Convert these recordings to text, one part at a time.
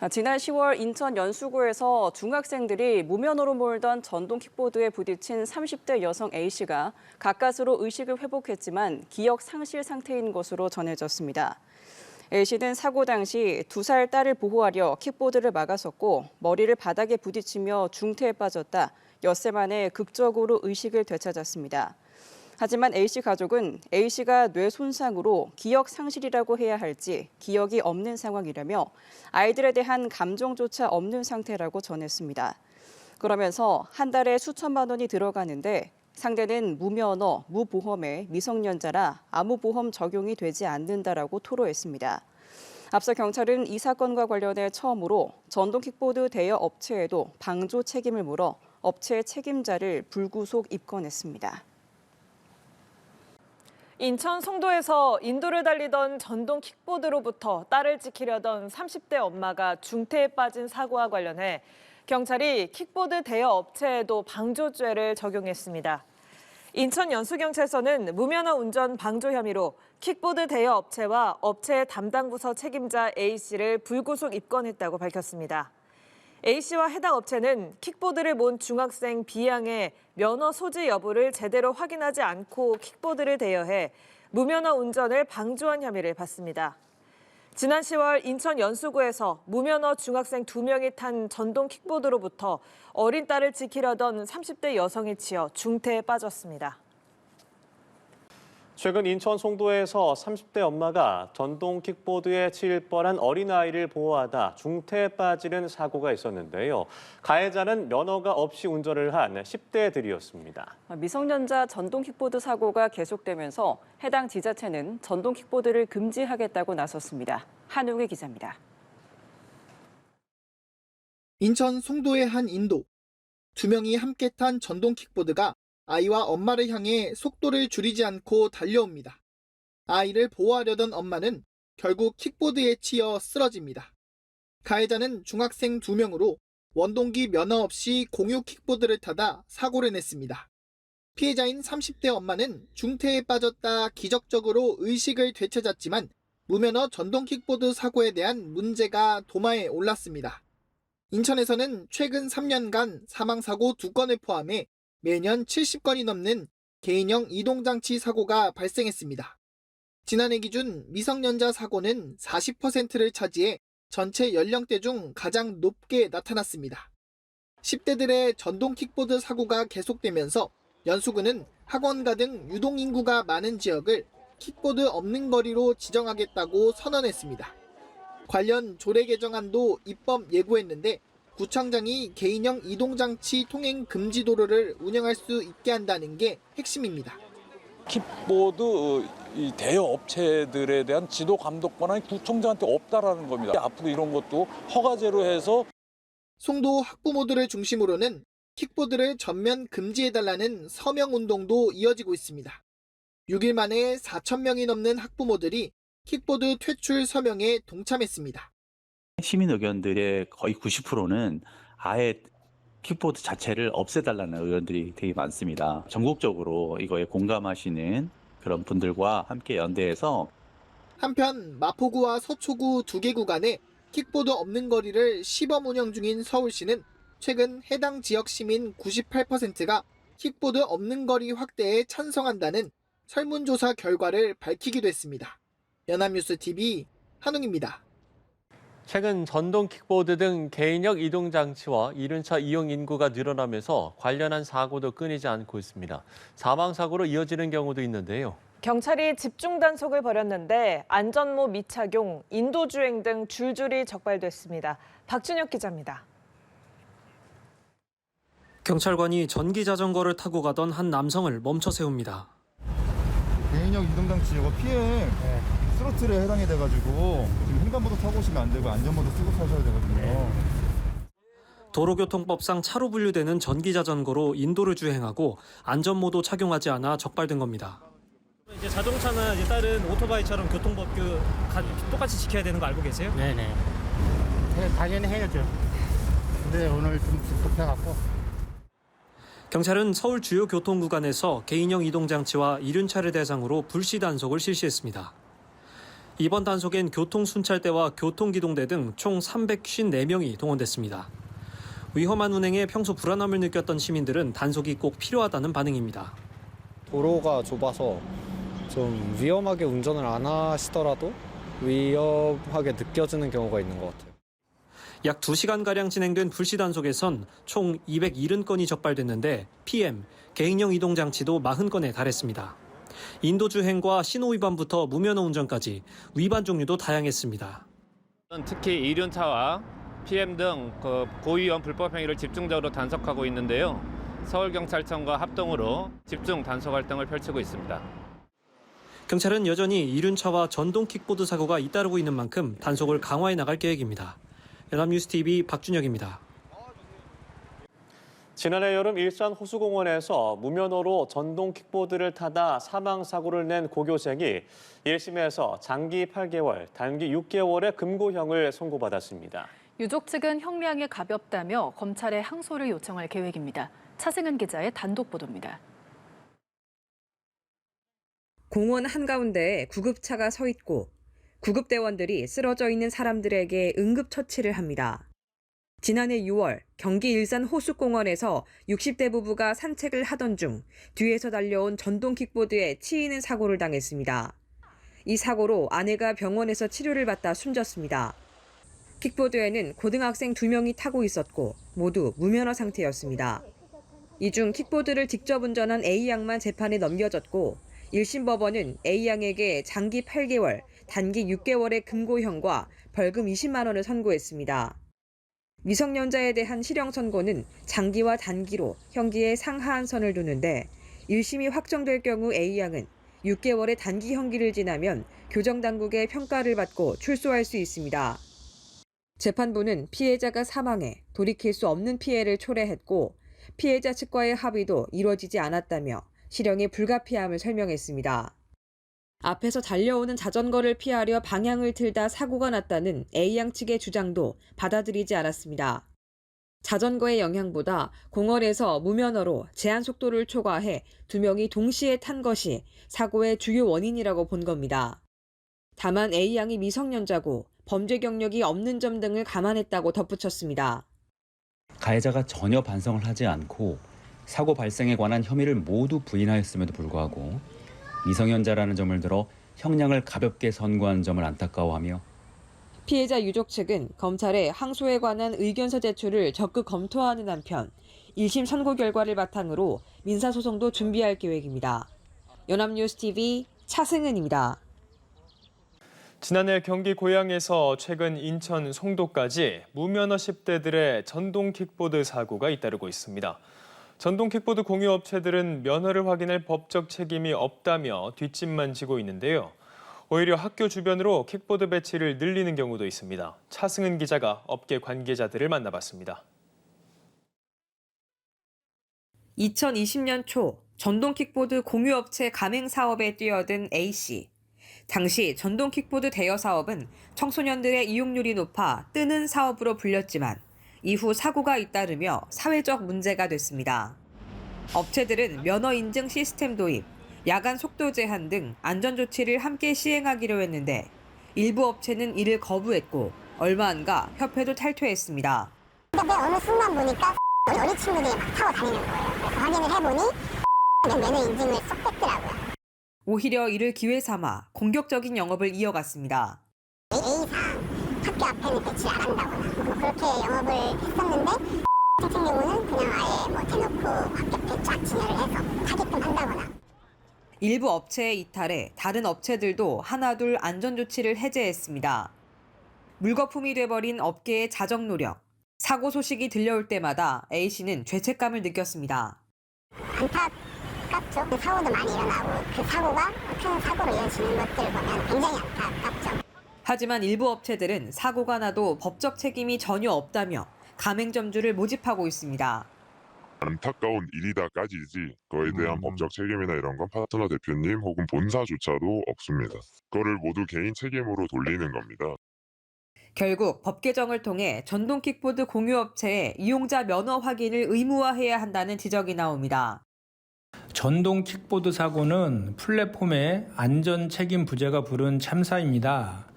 지난 10월 인천 연수구에서 중학생들이 무면허로 몰던 전동 킥보드에 부딪힌 30대 여성 A씨가 가까스로 의식을 회복했지만 기억 상실 상태인 것으로 전해졌습니다. A씨는 사고 당시 2살 딸을 보호하려 킥보드를 막았었고 머리를 바닥에 부딪히며 중태에 빠졌다 엿새 만에 극적으로 의식을 되찾았습니다. 하지만 A씨 가족은 A씨가 뇌 손상으로 기억 상실이라고 해야 할지 기억이 없는 상황이라며 아이들에 대한 감정조차 없는 상태라고 전했습니다. 그러면서 한 달에 수천만 원이 들어가는데 상대는 무면허, 무보험의 미성년자라 아무 보험 적용이 되지 않는다라고 토로했습니다. 앞서 경찰은 이 사건과 관련해 처음으로 전동 킥보드 대여 업체에도 방조 책임을 물어 업체 책임자를 불구속 입건했습니다. 인천 송도에서 인도를 달리던 전동 킥보드로부터 딸을 지키려던 30대 엄마가 중태에 빠진 사고와 관련해 경찰이 킥보드 대여 업체에도 방조죄를 적용했습니다. 인천 연수경찰서는 무면허 운전 방조 혐의로 킥보드 대여 업체와 업체 담당 부서 책임자 A씨를 불구속 입건했다고 밝혔습니다. A씨와 해당 업체는 킥보드를 몬 중학생 B양의 면허 소지 여부를 제대로 확인하지 않고 킥보드를 대여해 무면허 운전을 방조한 혐의를 받습니다. 지난 10월 인천 연수구에서 무면허 중학생 2명이 탄 전동 킥보드로부터 어린 딸을 지키려던 30대 여성이 치여 중태에 빠졌습니다. 최근 인천 송도에서 30대 엄마가 전동 킥보드에 치일 뻔한 어린아이를 보호하다 중태에 빠지는 사고가 있었는데요. 가해자는 면허가 없이 운전을 한 10대들이었습니다. 미성년자 전동 킥보드 사고가 계속되면서 해당 지자체는 전동 킥보드를 금지하겠다고 나섰습니다. 한웅희 기자입니다. 인천 송도의 한 인도. 2명이 함께 탄 전동 킥보드가 아이와 엄마를 향해 속도를 줄이지 않고 달려옵니다. 아이를 보호하려던 엄마는 결국 킥보드에 치여 쓰러집니다. 가해자는 중학생 2명으로 원동기 면허 없이 공유 킥보드를 타다 사고를 냈습니다. 피해자인 30대 엄마는 중태에 빠졌다 기적적으로 의식을 되찾았지만 무면허 전동 킥보드 사고에 대한 문제가 도마에 올랐습니다. 인천에서는 최근 3년간 사망사고 2건을 포함해 매년 70건이 넘는 개인형 이동장치 사고가 발생했습니다. 지난해 기준 미성년자 사고는 40%를 차지해 전체 연령대 중 가장 높게 나타났습니다. 10대들의 전동 킥보드 사고가 계속되면서 연수구는 학원가 등 유동인구가 많은 지역을 킥보드 없는 거리로 지정하겠다고 선언했습니다. 관련 조례 개정안도 입법 예고했는데 구청장이 개인형 이동장치 통행 금지 도로를 운영할 수 있게 한다는 게 핵심입니다. 킥보드 대여 업체들에 대한 지도 감독 권한이 구청장한테 없다라는 겁니다. 앞으로 이런 것도 허가제로 해서 송도 학부모들을 중심으로는 킥보드를 전면 금지해달라는 서명 운동도 이어지고 있습니다. 6일 만에 4,000명이 넘는 학부모들이 킥보드 퇴출 서명에 동참했습니다. 시민 의견들의 거의 90%는 아예 킥보드 자체를 없애달라는 의견들이 되게 많습니다. 전국적으로 이거에 공감하시는 그런 분들과 함께 연대해서 한편 마포구와 서초구 2개 구간에 킥보드 없는 거리를 시범 운영 중인 서울시는 최근 해당 지역 시민 98%가 킥보드 없는 거리 확대에 찬성한다는 설문조사 결과를 밝히기도 했습니다. 연합뉴스TV 한웅입니다. 최근 전동 킥보드 등 개인형 이동장치와 이륜차 이용 인구가 늘어나면서 관련한 사고도 끊이지 않고 있습니다. 사망사고로 이어지는 경우도 있는데요. 경찰이 집중 단속을 벌였는데 안전모 미착용, 인도주행 등 줄줄이 적발됐습니다. 박준혁 기자입니다. 경찰관이 전기자전거를 타고 가던 한 남성을 멈춰 세웁니다. 개인형 이동장치 이거 피해 스로틀에 해당이 돼가지고 지금 횡단보도 타고 오시면 안 되고 안전모도 쓰고 타셔야 되거든요. 도로교통법상 차로 분류되는 전기자전거로 인도를 주행하고 안전모도 착용하지 않아 적발된 겁니다. 이제 자동차나 이제 다른 오토바이처럼 교통법규 똑같이 지켜야 되는 거 알고 계세요? 네네. 당연히 해야죠. 근데 오늘 좀 급해갖고. 경찰은 서울 주요 교통구간에서 개인형 이동장치와 이륜차를 대상으로 불시 단속을 실시했습니다. 이번 단속엔 교통순찰대와 교통기동대 등 총 354명이 동원됐습니다. 위험한 운행에 평소 불안함을 느꼈던 시민들은 단속이 꼭 필요하다는 반응입니다. 도로가 좁아서 좀 위험하게 운전을 안 하시더라도 위험하게 느껴지는 경우가 있는 것 같아요. 약 2시간가량 진행된 불시 단속에선 총 270건이 적발됐는데 PM, 개인형 이동장치도 40건에 달했습니다. 인도주행과 신호위반부터 무면허 운전까지 위반 종류도 다양했습니다. 특히 이륜차와 PM 등 고위험 불법 행위를 집중적으로 단속하고 있는데요. 서울경찰청과 합동으로 집중 단속 활동을 펼치고 있습니다. 경찰은 여전히 이륜차와 전동 킥보드 사고가 잇따르고 있는 만큼 단속을 강화해 나갈 계획입니다. 연합뉴스TV 박준혁입니다. 지난해 여름 일산 호수공원에서 무면허로 전동 킥보드를 타다 사망 사고를 낸 고교생이 1심에서 장기 8개월, 단기 6개월의 금고형을 선고받았습니다. 유족 측은 형량이 가볍다며 검찰에 항소를 요청할 계획입니다. 차승은 기자의 단독 보도입니다. 공원 한가운데에 구급차가 서 있고 구급대원들이 쓰러져 있는 사람들에게 응급처치를 합니다. 지난해 6월 경기 일산 호수공원에서 60대 부부가 산책을 하던 중 뒤에서 달려온 전동 킥보드에 치이는 사고를 당했습니다. 이 사고로 아내가 병원에서 치료를 받다 숨졌습니다. 킥보드에는 고등학생 2명이 타고 있었고 모두 무면허 상태였습니다. 이 중 킥보드를 직접 운전한 A양만 재판에 넘겨졌고 1심 법원은 A양에게 장기 8개월, 단기 6개월의 금고형과 벌금 20만 원을 선고했습니다. 미성년자에 대한 실형 선고는 장기와 단기로 형기의 상하한 선을 두는데 1심이 확정될 경우 A양은 6개월의 단기 형기를 지나면 교정당국의 평가를 받고 출소할 수 있습니다. 재판부는 피해자가 사망해 돌이킬 수 없는 피해를 초래했고 피해자 측과의 합의도 이루어지지 않았다며 실형의 불가피함을 설명했습니다. 앞에서 달려오는 자전거를 피하려 방향을 틀다 사고가 났다는 A양 측의 주장도 받아들이지 않았습니다. 자전거의 영향보다 공원에서 무면허로 제한 속도를 초과해 2명이 동시에 탄 것이 사고의 주요 원인이라고 본 겁니다. 다만 A양이 미성년자고 범죄 경력이 없는 점 등을 감안했다고 덧붙였습니다. 가해자가 전혀 반성을 하지 않고 사고 발생에 관한 혐의를 모두 부인하였음에도 불구하고 미성년자라는 점을 들어 형량을 가볍게 선고한 점을 안타까워하며 피해자 유족 측은 검찰에 항소에 관한 의견서 제출을 적극 검토하는 한편 1심 선고 결과를 바탕으로 민사소송도 준비할 계획입니다. 연합뉴스TV 차승은입니다. 지난해 경기 고양에서 최근 인천 송도까지 무면허 10대들의 전동 킥보드 사고가 잇따르고 있습니다. 전동 킥보드 공유업체들은 면허를 확인할 법적 책임이 없다며 뒷짐만 지고 있는데요. 오히려 학교 주변으로 킥보드 배치를 늘리는 경우도 있습니다. 차승은 기자가 업계 관계자들을 만나봤습니다. 2020년 초 전동 킥보드 공유업체 가맹 사업에 뛰어든 A씨. 당시 전동 킥보드 대여 사업은 청소년들의 이용률이 높아 뜨는 사업으로 불렸지만 이후 사고가 잇따르며 사회적 문제가 됐습니다. 업체들은 면허 인증 시스템 도입, 야간 속도 제한 등 안전조치를 함께 시행하기로 했는데 일부 업체는 이를 거부했고 얼마 안 가 협회도 탈퇴했습니다. 근데 어느 순간 보니까 어린 친구들이 막 타고 다니는 거예요. 그래서 확인을 해보니 면허 인증을 쏙 뺐더라고요. 오히려 이를 기회 삼아 공격적인 영업을 이어갔습니다. A상 학교 앞에는 배치 안 한다거나 그렇게 영업을 했었는데 같은 경우는 그냥 아예 대놓고 학교 앞에 쫙 진열을 해서 타게끔 한다거나. 일부 업체의 이탈에 다른 업체들도 하나둘 안전조치를 해제했습니다. 물거품이 돼버린 업계의 자정 노력. 사고 소식이 들려올 때마다 A씨는 죄책감을 느꼈습니다. 안타깝죠. 사고도 많이 일어나고 그 사고가 큰 사고로 이어지는 것들을 보면 굉장히 안타깝죠. 하지만 일부 업체들은 사고가 나도 법적 책임이 전혀 없다며 가맹점주를 모집하고 있습니다. 안타까운 일이다까지지 그거에 대한 법적 책임이나 이런 건 파트너 대표님 혹은 본사조차도 없습니다. 그거를 모두 개인 책임으로 돌리는 겁니다. 결국 법 개정을 통해 전동 킥보드 공유업체에 이용자 면허 확인을 의무화해야 한다는 지적이 나옵니다. 전동 킥보드 사고는 플랫폼의 안전 책임 부재가 부른 참사입니다.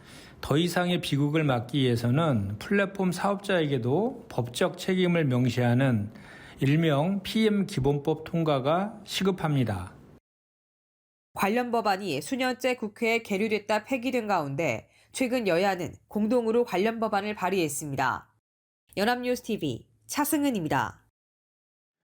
더 이상의 비극을 막기 위해서는 플랫폼 사업자에게도 법적 책임을 명시하는 일명 PM 기본법 통과가 시급합니다. 관련 법안이 수년째 국회에 계류됐다 폐기된 가운데 최근 여야는 공동으로 관련 법안을 발의했습니다. 연합뉴스TV 차승은입니다.